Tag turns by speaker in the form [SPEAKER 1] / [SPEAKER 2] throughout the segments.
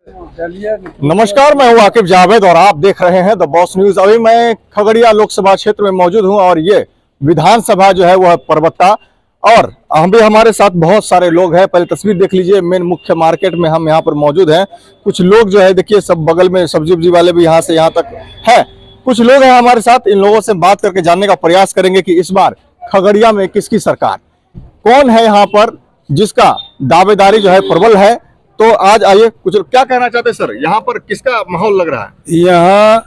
[SPEAKER 1] नमस्कार, मैं हूं आकिब जावेद और आप देख रहे हैं द बॉस न्यूज। अभी मैं खगड़िया लोकसभा क्षेत्र में मौजूद हूं और ये विधानसभा जो है वह परबत्ता और हमारे साथ बहुत सारे लोग हैं। पहले तस्वीर देख लीजिए, मेन मुख्य मार्केट में हम यहाँ पर मौजूद हैं। कुछ लोग जो है देखिए, सब बगल में सब्जी उब्जी वाले भी यहाँ से यहाँ तक है। कुछ लोग हैं हमारे साथ, इन लोगों से बात करके जानने का प्रयास करेंगे कि इस बार खगड़िया में किसकी सरकार, कौन है यहाँ पर जिसका दावेदारी जो है प्रबल है। तो आज आइए, कुछ क्या कहना चाहते हैं सर, यहाँ पर किसका माहौल लग रहा है?
[SPEAKER 2] यहाँ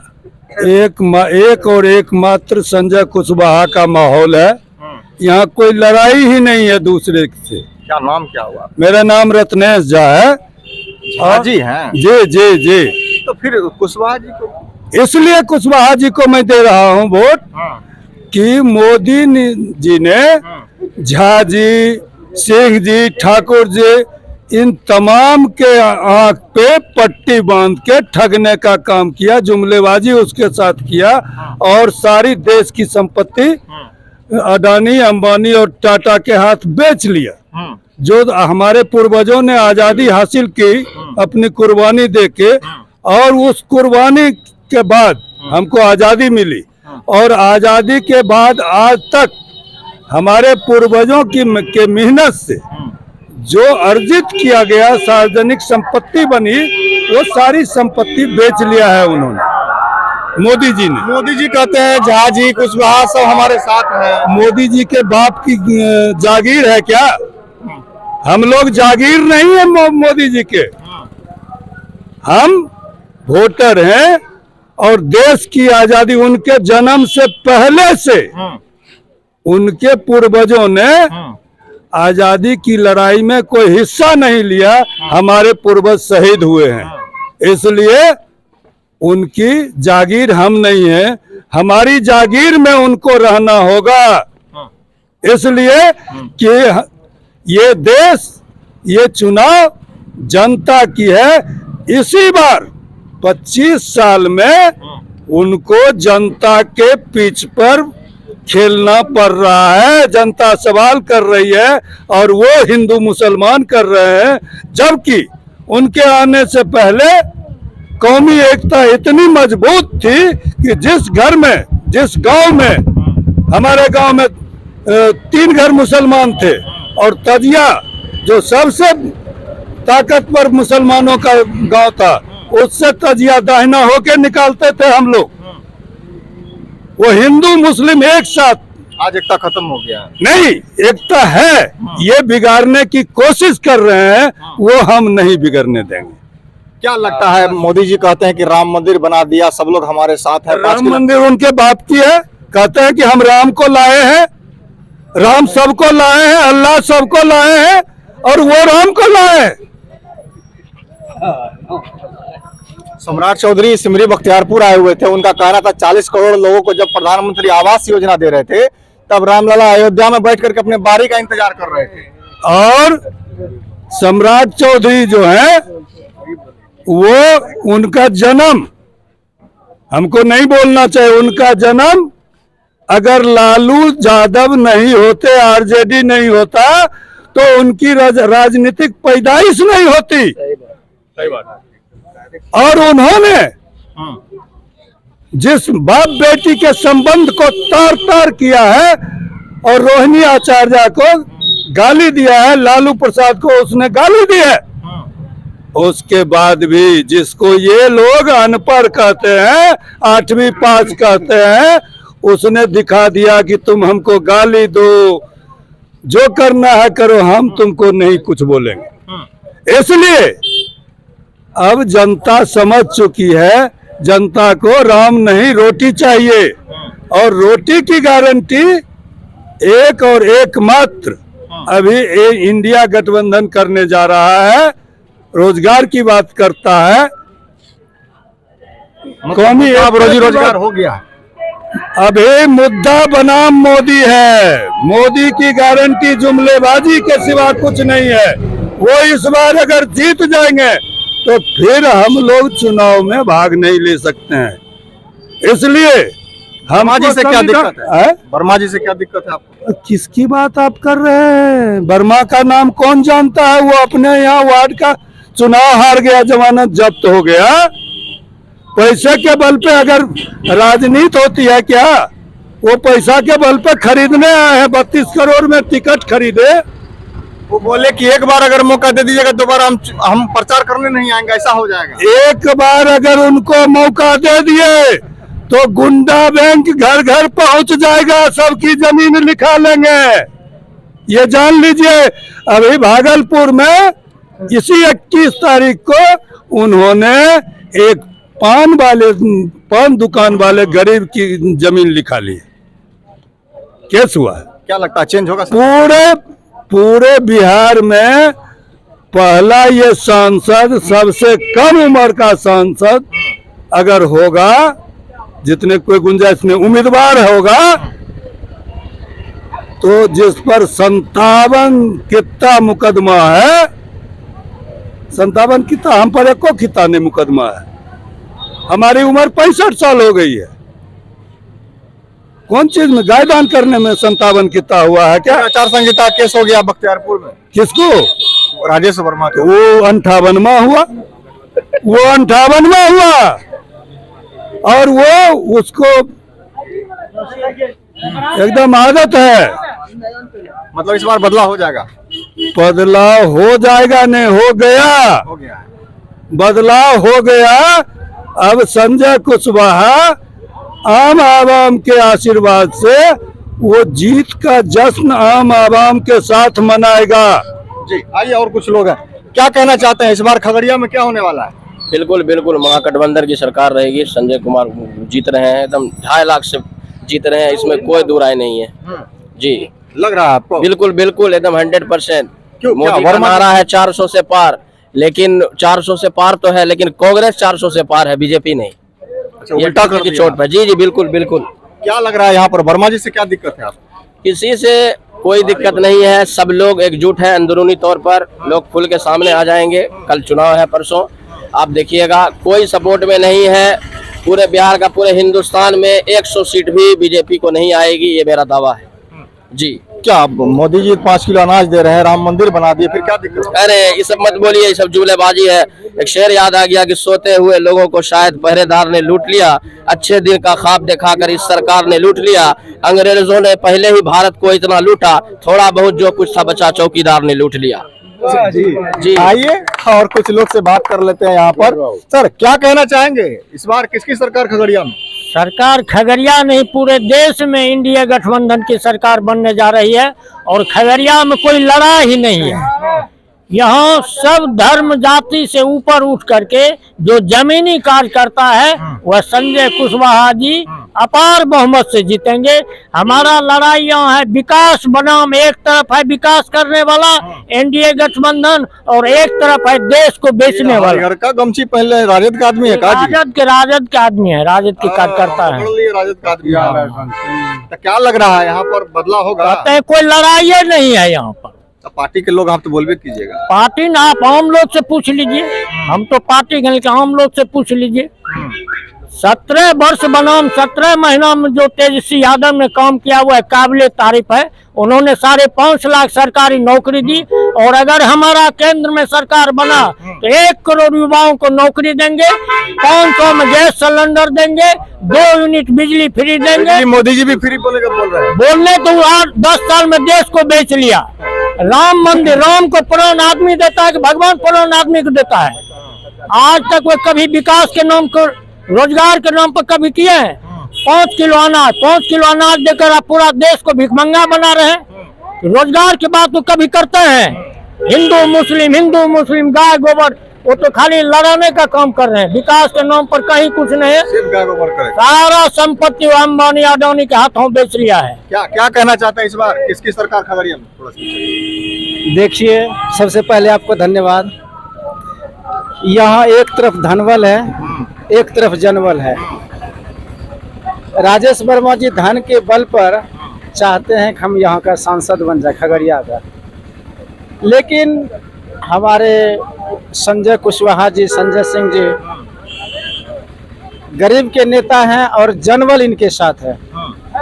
[SPEAKER 2] एक मात्र संजय कुशवाहा का माहौल है। यहाँ कोई लड़ाई ही नहीं है दूसरे से।
[SPEAKER 1] क्या नाम क्या हुआ?
[SPEAKER 2] मेरा नाम रत्नेश झा है।
[SPEAKER 1] जी हैं?
[SPEAKER 2] जी।
[SPEAKER 1] तो फिर कुशवाहा जी को,
[SPEAKER 2] इसलिए कुशवाहा जी को मैं दे रहा हूँ वोट कि मोदी जी ने झा जी, सिंह जी, ठाकुर जी, इन तमाम के आंख पे पट्टी बांध के ठगने का काम किया, जुमलेबाजी उसके साथ किया और सारी देश की संपत्ति अडानी, अंबानी और टाटा के हाथ बेच लिया। जो हमारे पूर्वजों ने आजादी हासिल की अपनी कुर्बानी देके, और उस कुर्बानी के बाद हमको आजादी मिली और आजादी के बाद आज तक हमारे पूर्वजों की मेहनत से जो अर्जित किया गया सार्वजनिक संपत्ति बनी, वो सारी संपत्ति बेच लिया है उन्होंने, मोदी जी ने।
[SPEAKER 1] मोदी जी कहते हैं झा जी, कुशवाहा सब हमारे साथ हैं।
[SPEAKER 2] मोदी जी के बाप की जागीर है क्या? हम लोग जागीर नहीं है मोदी जी के, हम वोटर हैं और देश की आजादी उनके जन्म से पहले से उनके पूर्वजों ने आजादी की लड़ाई में कोई हिस्सा नहीं लिया। हमारे पूर्वज शहीद हुए हैं, इसलिए उनकी जागीर हम नहीं है, हमारी जागीर में उनको रहना होगा। इसलिए कि ये देश, ये चुनाव जनता की है। इसी बार 25 साल में उनको जनता के पिच पर खेलना पड़ रहा है। जनता सवाल कर रही है और वो हिंदू मुसलमान कर रहे हैं, जबकि उनके आने से पहले कौमी एकता इतनी मजबूत थी कि जिस घर में, जिस गांव में, हमारे गांव में 3 घर मुसलमान थे और तजिया जो सबसे ताकतवर मुसलमानों का गांव था, उससे तजिया दाहिना होके निकालते थे हम लोग। वो हिंदू मुस्लिम एक साथ।
[SPEAKER 1] आज एकता खत्म हो गया है?
[SPEAKER 2] नहीं, एकता है, ये बिगाड़ने की कोशिश कर रहे हैं, वो हम नहीं बिगड़ने देंगे।
[SPEAKER 1] क्या लगता है, मोदी जी कहते हैं कि राम मंदिर बना दिया, सब लोग हमारे साथ हैं।
[SPEAKER 2] राम मंदिर उनके बाप की है। कहते हैं कि हम राम को लाए हैं, राम सबको लाए हैं, अल्लाह सबको लाए हैं और वो राम को लाए हैं।
[SPEAKER 1] सम्राट चौधरी सिमरी बख्तियारपुर आए हुए थे, उनका कहना था 40 करोड़ लोगों को जब प्रधानमंत्री आवास योजना दे रहे थे, तब रामलला अयोध्या में बैठ करके अपने बारी का इंतजार कर रहे थे।
[SPEAKER 2] और सम्राट चौधरी जो है, वो उनका जन्म, हमको नहीं बोलना चाहिए, उनका जन्म अगर लालू यादव नहीं होते, आरजेडी नहीं होता, तो उनकी राजनीतिक पैदाइश नहीं होती।
[SPEAKER 1] सही बात।
[SPEAKER 2] और उन्होंने जिस बाप बेटी के संबंध को तार तार किया है और रोहिणी आचार्य को गाली दिया है, लालू प्रसाद को उसने गाली दी है, उसके बाद भी जिसको ये लोग अनपढ़ कहते हैं, 8वीं पास कहते हैं, उसने दिखा दिया कि तुम हमको गाली दो, जो करना है करो, हम तुमको नहीं कुछ बोलेंगे। इसलिए अब जनता समझ चुकी है, जनता को राम नहीं रोटी चाहिए, और रोटी की गारंटी एक और एक मात्र अभी इंडिया गठबंधन करने जा रहा है। रोजगार की बात करता है, कौमी
[SPEAKER 1] रोजी रोजगार हो गया।
[SPEAKER 2] अभी मुद्दा बनाम मोदी है। मोदी की गारंटी जुमलेबाजी के सिवा कुछ नहीं है। वो इस बार अगर जीत जाएंगे तो फिर हम लोग चुनाव में भाग नहीं ले सकते हैं। इसलिए
[SPEAKER 1] वर्मा जी से क्या दिक्कत है? वर्मा जी से क्या दिक्कत है आपको?
[SPEAKER 2] किसकी बात आप कर रहे हैं? वर्मा का नाम कौन जानता है? वो अपने यहाँ वार्ड का चुनाव हार गया, जमानत जब्त हो गया। पैसे के बल पे अगर राजनीति होती है क्या? वो पैसा के बल पे खरीदने आए हैं, 32 करोड़ में टिकट खरीदे।
[SPEAKER 1] वो बोले कि एक बार अगर मौका दे दीजिएगा दोबारा हम प्रचार करने नहीं आएंगे, ऐसा हो जाएगा।
[SPEAKER 2] एक बार अगर उनको मौका दे दिए तो गुंडा बैंक घर घर पहुंच जाएगा, सबकी जमीन लिखा लेंगे, ये जान लीजिए। अभी भागलपुर में इसी 21 तारीख को उन्होंने एक पान दुकान वाले गरीब की जमीन लिखा ली। केस हुआ है।
[SPEAKER 1] क्या लगता है चेंज होगा?
[SPEAKER 2] पूरे बिहार में पहला ये सांसद, सबसे कम उम्र का सांसद अगर होगा, जितने कोई गुंजाइश में उम्मीदवार होगा, तो जिस पर 57 कितना मुकदमा है, 57 कितना, हम पर एको कितना नहीं मुकदमा है। हमारी उम्र 65 साल हो गई है। कौन चीज में? गाय दान करने में 57 कितना हुआ है क्या?
[SPEAKER 1] आचार संहिता केस हो गया बख्तियारपुर में।
[SPEAKER 2] किसको?
[SPEAKER 1] राजेश वर्मा को।
[SPEAKER 2] वो 58वां हुआ, वो 58वां हुआ, और वो उसको एकदम आदत है।
[SPEAKER 1] मतलब इस बार बदलाव हो जाएगा?
[SPEAKER 2] बदलाव हो जाएगा, नहीं हो गया,
[SPEAKER 1] हो गया है।
[SPEAKER 2] बदलाव हो गया। अब संजय कुशवाहा आम आवाम के आशीर्वाद से वो जीत का जश्न आम आवाम के साथ मनाएगा।
[SPEAKER 1] जी आइए, और कुछ लोग हैं, क्या कहना चाहते हैं इस बार खगड़िया में क्या होने वाला है?
[SPEAKER 3] बिल्कुल बिल्कुल महागठबंधन की सरकार रहेगी। संजय कुमार जीत रहे हैं, एकदम 2.5 लाख से जीत रहे हैं, इसमें कोई दो राय नहीं है। जी
[SPEAKER 1] लग रहा है आपको?
[SPEAKER 3] बिल्कुल बिल्कुल एकदम 100%।
[SPEAKER 1] क्यों?
[SPEAKER 3] मोदी का नारा है 400 से पार, लेकिन 400 से पार तो है, लेकिन कांग्रेस 400 से पार है, बीजेपी नहीं।
[SPEAKER 1] अच्छा,
[SPEAKER 3] ये
[SPEAKER 1] उल्टा कर
[SPEAKER 3] की
[SPEAKER 1] दिया।
[SPEAKER 3] चोट पर। जी जी बिल्कुल बिल्कुल।
[SPEAKER 1] क्या लग रहा है यहाँ पर वर्मा जी से क्या दिक्कत है आपको?
[SPEAKER 3] किसी से कोई दिक्कत नहीं है, सब लोग एकजुट हैं। अंदरूनी तौर पर लोग खुल के सामने आ जाएंगे। कल चुनाव है, परसों आप देखिएगा, कोई सपोर्ट में नहीं है। पूरे बिहार का, पूरे हिंदुस्तान में 100 सीट भी बीजेपी को नहीं आएगी, ये मेरा दावा है। जी
[SPEAKER 1] क्या मोदी जी 5 किलो अनाज दे रहे हैं, राम मंदिर बना दिए, फिर क्या दिक्कत है?
[SPEAKER 3] अरे ये सब मत बोलिए, ये सब जुमलेबाजी है। एक शेर याद आ गया कि सोते हुए लोगों को शायद पहरेदार ने लूट लिया, अच्छे दिन का ख्वाब दिखाकर इस सरकार ने लूट लिया। अंग्रेजों ने पहले ही भारत को इतना लूटा, थोड़ा बहुत जो कुछ था बचा चौकीदार ने लूट लिया।
[SPEAKER 1] जी आइए और कुछ लोग से बात कर लेते हैं यहाँ पर। सर क्या कहना चाहेंगे, इस बार किसकी सरकार खगड़िया में?
[SPEAKER 4] सरकार खगड़िया नहीं, पूरे देश में इंडिया गठबंधन की सरकार बनने जा रही है, और खगड़िया में कोई लड़ाई ही नहीं है। यहाँ सब धर्म जाति से ऊपर उठ करके जो जमीनी कार्य करता है वह संजय कुशवाहा जी अपार बहुमत से जीतेंगे। हमारा लड़ाई यहाँ है विकास बनाम, एक तरफ है विकास करने वाला एनडीए गठबंधन और एक तरफ है देश को बेचने वाला।
[SPEAKER 1] घर का गमछी पहले राजद का आदमी है का जी?
[SPEAKER 4] राजद के आदमी है, राजद की कार्यकर्ता है।
[SPEAKER 1] राजद का आदमी है। तो क्या लग रहा है यहाँ पर बदलाव होगा?
[SPEAKER 4] कहते हैं कोई लड़ाई नहीं है यहाँ पर।
[SPEAKER 1] पार्टी के लोग आप तो बोलबे कीजिएगा।
[SPEAKER 4] पार्टी ना, आप आम लोग से पूछ लीजिए, हम तो पार्टी के आम लोग से पूछ लीजिए। 17 वर्ष बनाम 17 महीना में जो तेजस्वी यादव ने काम किया वो काबिले तारीफ है। उन्होंने 5.5 लाख सरकारी नौकरी दी, और अगर हमारा केंद्र में सरकार बना तो 1 करोड़ युवाओं को नौकरी देंगे, 500 में गैस सिलेंडर देंगे, 2 यूनिट बिजली फ्री देंगे।
[SPEAKER 1] मोदी जी भी फ्री बोल रहे हैं।
[SPEAKER 4] बोलने तो 10 साल में देश को बेच लिया। राम मंदिर, राम को प्राण आदमी देता है कि भगवान प्राण आदमी को देता है? आज तक वो कभी विकास के नाम को, रोजगार के नाम पर कभी किए हैं? 5 किलो अनाज देकर आप पूरा देश को भिखमंगा बना रहे हैं। रोजगार की बात तो कभी करते हैं? हिंदू मुस्लिम गाय गोबर, वो तो खाली लड़ाने का काम कर रहे हैं। विकास के नाम पर कहीं कुछ नहीं है।
[SPEAKER 1] सिर्फ गाय गोबर करे।
[SPEAKER 4] सारा संपत्ति अंबानी अडानी के हाथों बेच लिया है।
[SPEAKER 1] क्या कहना चाहते हैं इस बार किसकी सरकार खगड़िया में? थोड़ा सा
[SPEAKER 5] देखिए, सबसे पहले आपको धन्यवाद। यहाँ एक तरफ धनबल है, एक तरफ जनबल है। राजेश वर्मा जी धन के बल पर चाहते हैं कि हम यहाँ का सांसद बन जाए खगड़िया का, लेकिन हमारे संजय कुशवाहा जी, संजय सिंह जी गरीब के नेता हैं और जनबल इनके साथ है।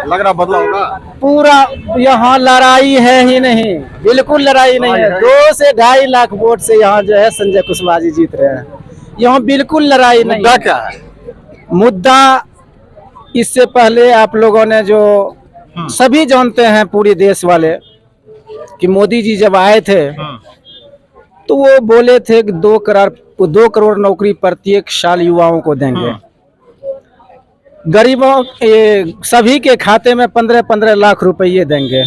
[SPEAKER 1] लग रहा बदलाव होगा।
[SPEAKER 5] पूरा यहाँ लड़ाई है ही नहीं, बिल्कुल लड़ाई नहीं है। 2 से 2.5 लाख वोट से यहाँ जो है संजय कुशवाहा जी जीत रहे हैं। यहाँ बिल्कुल लड़ाई नहीं।
[SPEAKER 1] मुद्दा क्या है?
[SPEAKER 5] मुद्दा इससे पहले आप लोगों ने जो सभी जानते हैं, पूरे देश वाले, कि मोदी जी जब आए थे तो वो बोले थे कि 2 करोड़ नौकरी प्रत्येक साल युवाओं को देंगे। गरीबों सभी के खाते में 15-15 लाख रुपए देंगे।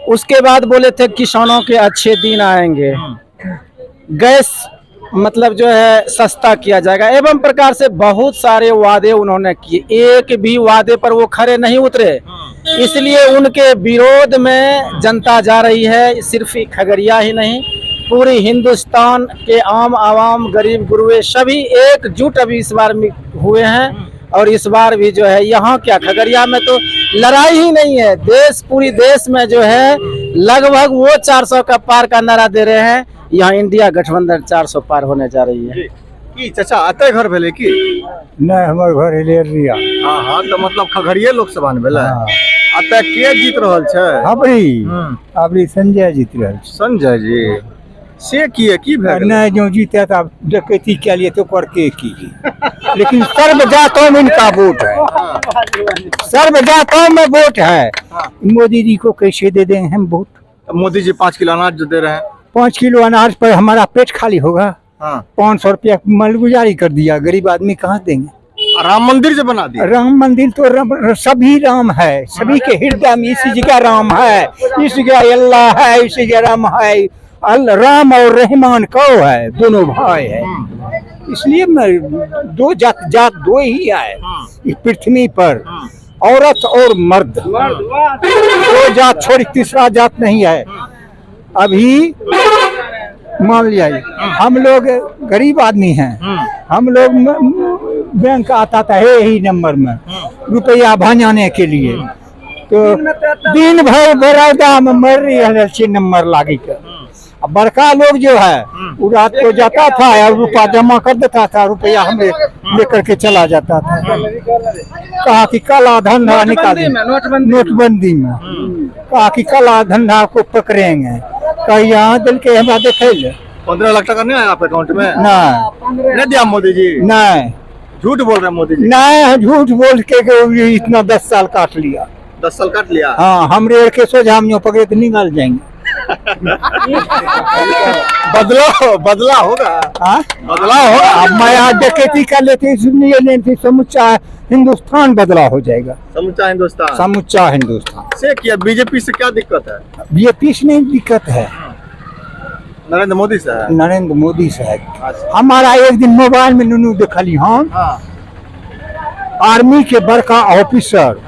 [SPEAKER 5] उसके बाद बोले थे किसानों के अच्छे दिन आएंगे, गैस मतलब जो है सस्ता किया जाएगा, एवं प्रकार से बहुत सारे वादे उन्होंने किए। एक भी वादे पर वो खरे नहीं उतरे, इसलिए उनके विरोध में जनता जा रही है। सिर्फ खगड़िया ही नहीं, पूरे हिंदुस्तान के आम आवाम, गरीब गुरुए सभी एकजुट अभी इस बार हुए हैं। और इस बार भी जो है यहाँ क्या, खगड़िया में तो लड़ाई ही नहीं है। पूरी देश में जो है लगभग वो 400 का पार का नारा दे रहे हैं। यहाँ इंडिया गठबंधन 400 पार होने जा रही है।
[SPEAKER 1] की चाचा आते घर भेले की?
[SPEAKER 2] नहीं, हमारे घर हिलेरिया।
[SPEAKER 1] हाँ तो मतलब खगड़िया लोकसभा में भेले। आते के जीत रहल छे?
[SPEAKER 2] अभी संजय जीत रहे।
[SPEAKER 1] संजय जी से की भेल?
[SPEAKER 2] नहीं, जो जीते तो डकैती के लिए तो करके की। लेकिन सर्व जातों में इनका वोट है, सर्व जातों में वोट है। मोदी जी को कैसे दे देंगे हम वोट?
[SPEAKER 1] मोदी जी 5 किलो अनाज जो दे रहे हैं,
[SPEAKER 2] 5 किलो अनाज पर हमारा पेट खाली होगा।
[SPEAKER 1] हाँ।
[SPEAKER 2] 500 रुपया मालगुजारी कर दिया, गरीब आदमी कहाँ देंगे?
[SPEAKER 1] राम मंदिर जो बना दिया।
[SPEAKER 2] राम मंदिर तो सभी राम है, सभी के हृदय में इसी जगह राम है, इस जगह अल्लाह है, इसी जगह राम है। राम और रहमान को है, दोनों भाई है। इसलिए दो जात दो ही है इस पृथ्वी पर, औरत और मर्द। 2 जात छोड़ तीसरा जात नहीं है। अभी मान लिया हम लोग गरीब आदमी हैं, हम लोग बैंक आता था ही नंबर में रुपया भंजाने के लिए, तो दिन भर बरौदा में मर रही है 6 नंबर लागी कर। बड़का लोग जो है वो रात को जाता था और रुपया जमा कर देता था, रुपया हमें लेकर के चला जाता था। कहा कि काला धंधा निकाले, नोटबंदी में कहा कि काला धंधा को पकड़ेंगे। कहीं यहाँ दिल के हमारा देखे
[SPEAKER 1] 15 लाख टका नहीं आया आप अकाउंट में?
[SPEAKER 2] नहीं
[SPEAKER 1] दिया मोदी जी?
[SPEAKER 2] नहीं,
[SPEAKER 1] झूठ बोल रहे हैं मोदी जी।
[SPEAKER 2] नहीं, झूठ बोल के इतना 10 साल काट लिया।
[SPEAKER 1] 10 साल काट लिया?
[SPEAKER 2] हाँ, हमरे के सोझा हम पकड़े तो निकाल जाएंगे।
[SPEAKER 1] बदला होगा।
[SPEAKER 2] बदलाव होगा। अब मैं आज डकैती कर लेते समूचा हिंदुस्तान बदला हो जाएगा।
[SPEAKER 1] समूचा हिंदुस्तान? समूचा
[SPEAKER 2] हिंदुस्तान
[SPEAKER 1] से क्या बीजेपी से क्या दिक्कत है?
[SPEAKER 2] बीजेपी से नहीं दिक्कत है,
[SPEAKER 1] नरेंद्र मोदी से है।
[SPEAKER 2] नरेंद्र मोदी से है। हमारा एक दिन मोबाइल में नुनू देखली हम, आर्मी के बड़का ऑफिसर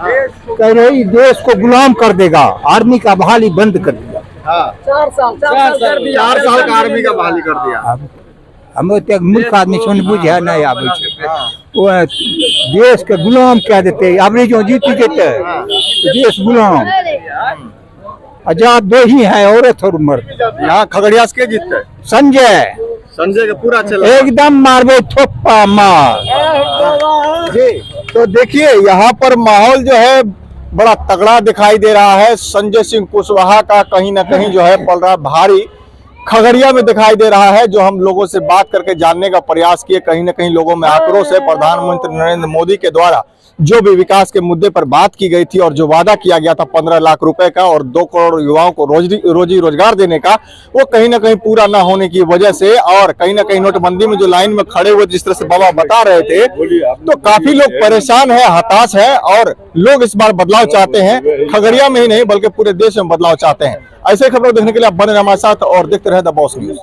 [SPEAKER 2] कह रही देश को गुलाम कर देगा, आर्मी का बहाली बंद कर दिया।
[SPEAKER 1] 4 साल का आर्मी का बहाली कर दिया।
[SPEAKER 2] हम मूर्ख आदमी सुन बुझे नहीं आवे, वो देश के गुलाम कह देते। अब जो जीती जेते देश गुलाम। आजाद 2 ही है, औरत और मर्द।
[SPEAKER 1] यहाँ खगड़िया से जीतते? संजय का पूरा चला
[SPEAKER 2] एकदम मारबो थोप्पा मार
[SPEAKER 1] जी। तो देखिए यहाँ पर माहौल जो है बड़ा तगड़ा दिखाई दे रहा है। संजय सिंह कुशवाहा का कहीं ना कहीं जो है पल रहा भारी खगड़िया में दिखाई दे रहा है। जो हम लोगों से बात करके जानने का प्रयास किए, कहीं ना कहीं लोगों में आक्रोश है। प्रधानमंत्री नरेंद्र मोदी के द्वारा जो भी विकास के मुद्दे पर बात की गई थी और जो वादा किया गया था 15 लाख रुपए का और 2 करोड़ युवाओं को रोजी रोजगार देने का, वो कहीं ना कहीं पूरा ना होने की वजह से और कहीं ना कहीं नोटबंदी में जो लाइन में खड़े हुए जिस तरह से बाबा बता रहे थे, तो काफी लोग परेशान है, हताश है और लोग इस बार बदलाव चाहते हैं। खगड़िया में ही नहीं बल्कि पूरे देश में बदलाव चाहते हैं। ऐसे खबरों देखने के लिए आप बने रहे हमारे साथ और देखते रहे द बॉस न्यूज।